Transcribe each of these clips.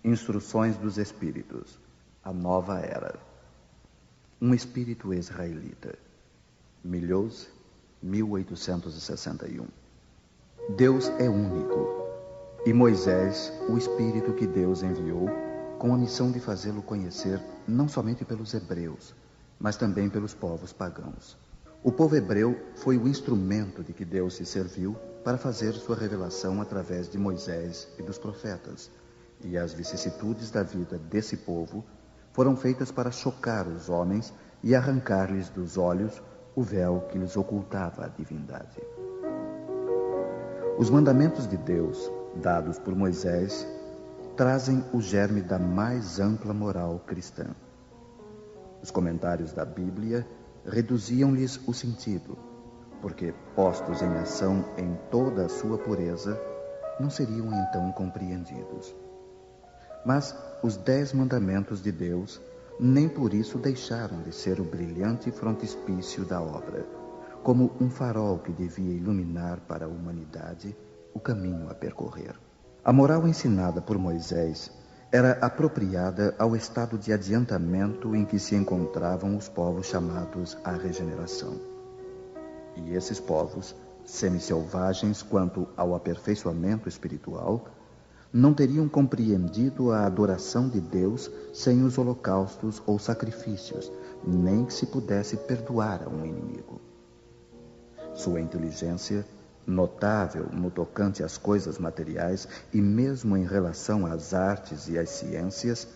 Instruções dos Espíritos. A Nova Era. Um espírito israelita. Milhouse, 1861. Deus é único. E Moisés, o espírito que Deus enviou, com a missão de fazê-lo conhecer não somente pelos hebreus, mas também pelos povos pagãos. O povo hebreu foi o instrumento de que Deus se serviu para fazer sua revelação através de Moisés e dos profetas, e as vicissitudes da vida desse povo foram feitas para chocar os homens e arrancar-lhes dos olhos o véu que lhes ocultava a divindade. Os mandamentos de Deus, dados por Moisés, trazem o germe da mais ampla moral cristã. Os comentários da Bíblia reduziam-lhes o sentido, porque, postos em ação em toda a sua pureza, não seriam então compreendidos. Mas os 10 mandamentos de Deus nem por isso deixaram de ser o brilhante frontispício da obra, como um farol que devia iluminar para a humanidade o caminho a percorrer. A moral ensinada por Moisés era apropriada ao estado de adiantamento em que se encontravam os povos chamados à regeneração. E esses povos, semi-selvagens quanto ao aperfeiçoamento espiritual, não teriam compreendido a adoração de Deus sem os holocaustos ou sacrifícios, nem que se pudesse perdoar a um inimigo. Sua inteligência, notável no tocante às coisas materiais e mesmo em relação às artes e às ciências,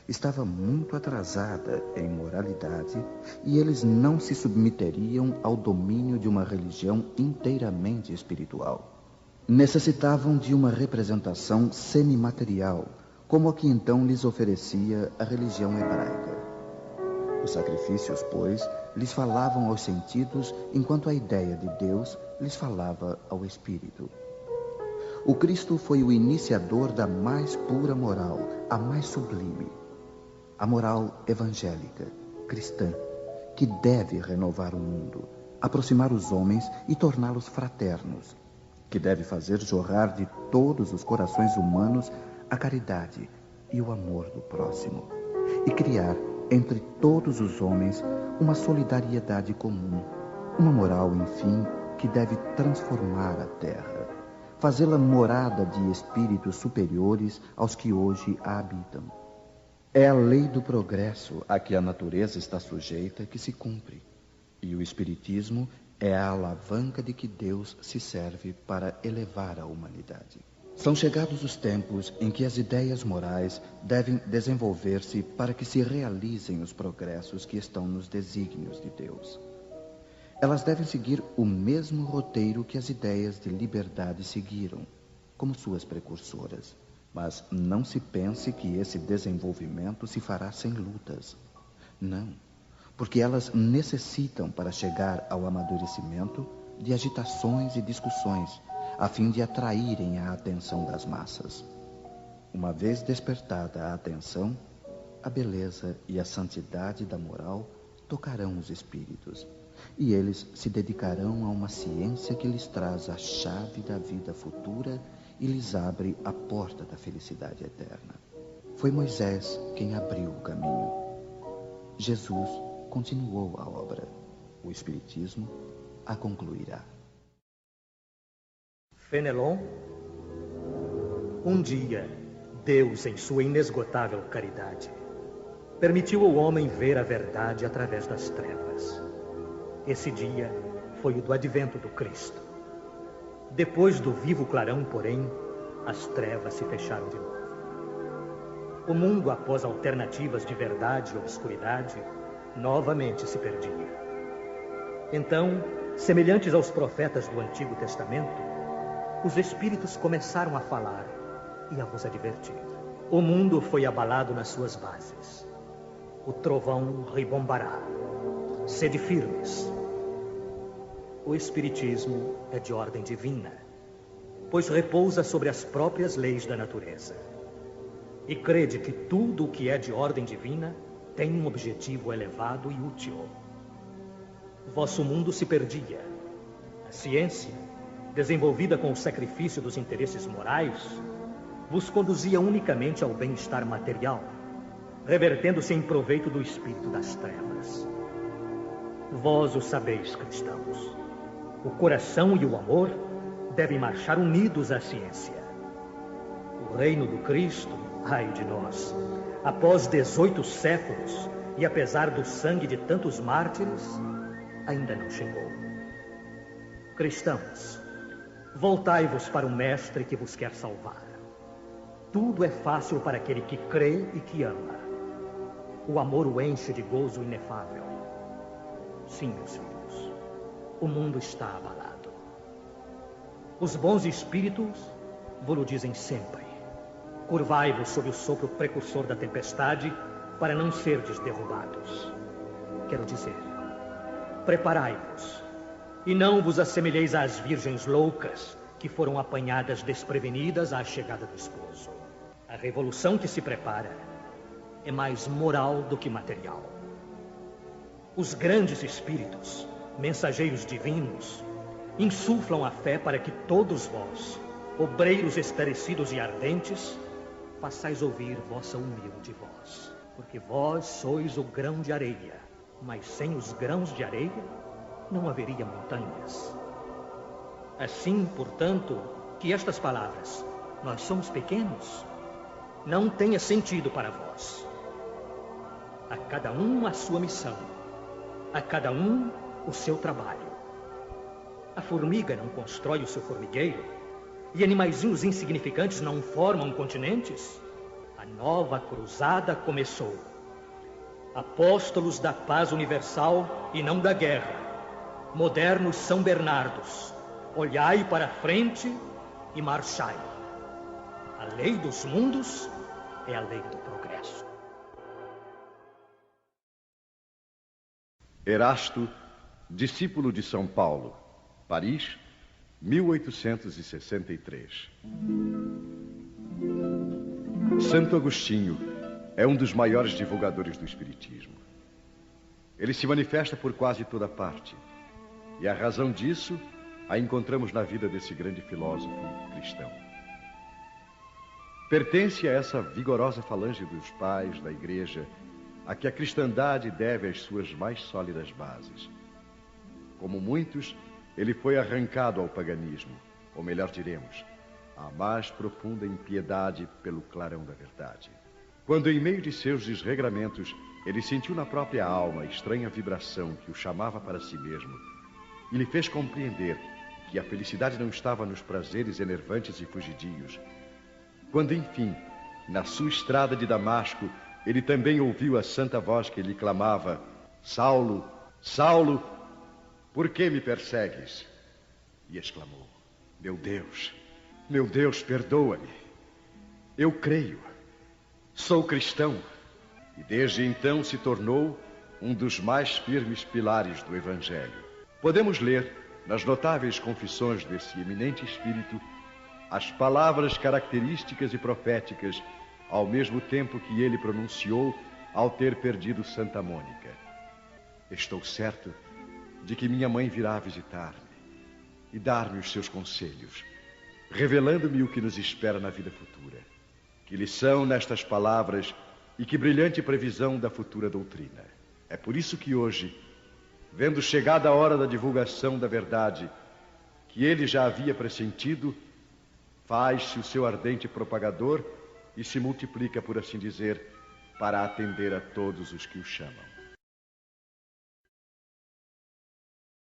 estava muito atrasada em moralidade e eles não se submeteriam ao domínio de uma religião inteiramente espiritual. Necessitavam de uma representação semimaterial, como a que então lhes oferecia a religião hebraica. Os sacrifícios, pois, lhes falavam aos sentidos, enquanto a ideia de Deus lhes falava ao espírito. O Cristo foi o iniciador da mais pura moral, a mais sublime, a moral evangélica, cristã, que deve renovar o mundo, aproximar os homens e torná-los fraternos, que deve fazer jorrar de todos os corações humanos a caridade e o amor do próximo, e criar entre todos os homens uma solidariedade comum, uma moral, enfim, que deve transformar a terra, fazê-la morada de espíritos superiores aos que hoje a habitam. É a lei do progresso a que a natureza está sujeita que se cumpre, e o espiritismo é a alavanca de que Deus se serve para elevar a humanidade. São chegados os tempos em que as ideias morais devem desenvolver-se para que se realizem os progressos que estão nos desígnios de Deus. Elas devem seguir o mesmo roteiro que as ideias de liberdade seguiram, como suas precursoras. Mas não se pense que esse desenvolvimento se fará sem lutas. Não, porque elas necessitam, para chegar ao amadurecimento, de agitações e discussões, a fim de atraírem a atenção das massas. Uma vez despertada a atenção, a beleza e a santidade da moral tocarão os espíritos, e eles se dedicarão a uma ciência que lhes traz a chave da vida futura e lhes abre a porta da felicidade eterna. Foi Moisés quem abriu o caminho. Jesus continuou a obra. O Espiritismo a concluirá. Fenelon. Um dia, Deus, em sua inesgotável caridade, permitiu ao homem ver a verdade através das trevas. Esse dia foi o do advento do Cristo. Depois do vivo clarão, porém, as trevas se fecharam de novo. O mundo, após alternativas de verdade e obscuridade, novamente se perdia. Então, semelhantes aos profetas do Antigo Testamento, os espíritos começaram a falar e a vos advertir. O mundo foi abalado nas suas bases. O trovão ribombará. Sede firmes. O Espiritismo é de ordem divina, pois repousa sobre as próprias leis da natureza. E crede que tudo o que é de ordem divina tem um objetivo elevado e útil. Vosso mundo se perdia. A ciência, desenvolvida com o sacrifício dos interesses morais, vos conduzia unicamente ao bem-estar material, revertendo-se em proveito do espírito das trevas. Vós o sabeis, cristãos. O coração e o amor devem marchar unidos à ciência. O reino do Cristo, ai de nós, após 18 séculos e apesar do sangue de tantos mártires, ainda não chegou. Cristãos, voltai-vos para o Mestre que vos quer salvar. Tudo é fácil para aquele que crê e que ama. O amor o enche de gozo inefável. Sim, meus filhos, o mundo está abalado. Os bons espíritos vos dizem sempre: curvai-vos sob o sopro precursor da tempestade para não serdes derrubados. Quero dizer, preparai-vos e não vos assemelheis às virgens loucas que foram apanhadas desprevenidas à chegada do esposo. A revolução que se prepara é mais moral do que material. Os grandes espíritos, mensageiros divinos, insuflam a fé para que todos vós, obreiros esclarecidos e ardentes, façais ouvir vossa humilde voz. Porque vós sois o grão de areia, mas sem os grãos de areia não haveria montanhas. Assim, portanto, que estas palavras, nós somos pequenos, não tenha sentido para vós. A cada um a sua missão, a cada um o seu trabalho. A formiga não constrói o seu formigueiro e animaizinhos insignificantes não formam continentes. A nova cruzada começou. Apóstolos da paz universal e não da guerra, modernos São Bernardos, olhai para a frente e marchai. A lei dos mundos é a lei do progresso. Erasto, discípulo de São Paulo, Paris, 1863. Santo Agostinho é um dos maiores divulgadores do Espiritismo. Ele se manifesta por quase toda parte, e a razão disso a encontramos na vida desse grande filósofo cristão. Pertence a essa vigorosa falange dos pais da Igreja a que a cristandade deve as suas mais sólidas bases. Como muitos, ele foi arrancado ao paganismo, ou melhor diremos, à mais profunda impiedade pelo clarão da verdade. Quando, em meio de seus desregramentos, ele sentiu na própria alma a estranha vibração que o chamava para si mesmo e lhe fez compreender que a felicidade não estava nos prazeres enervantes e fugidios. Quando, enfim, na sua estrada de Damasco, ele também ouviu a santa voz que lhe clamava: Saulo, Saulo, por que me persegues? E exclamou: meu Deus, perdoa-me. Eu creio, sou cristão. E desde então se tornou um dos mais firmes pilares do Evangelho. Podemos ler, nas notáveis confissões desse eminente espírito, as palavras características e proféticas, ao mesmo tempo que ele pronunciou ao ter perdido Santa Mônica. Estou certo de que minha mãe virá visitar-me e dar-me os seus conselhos, revelando-me o que nos espera na vida futura. Que lição nestas palavras e que brilhante previsão da futura doutrina. É por isso que hoje, vendo chegada a hora da divulgação da verdade, que ele já havia pressentido, faz-se o seu ardente propagador e se multiplica, por assim dizer, para atender a todos os que o chamam.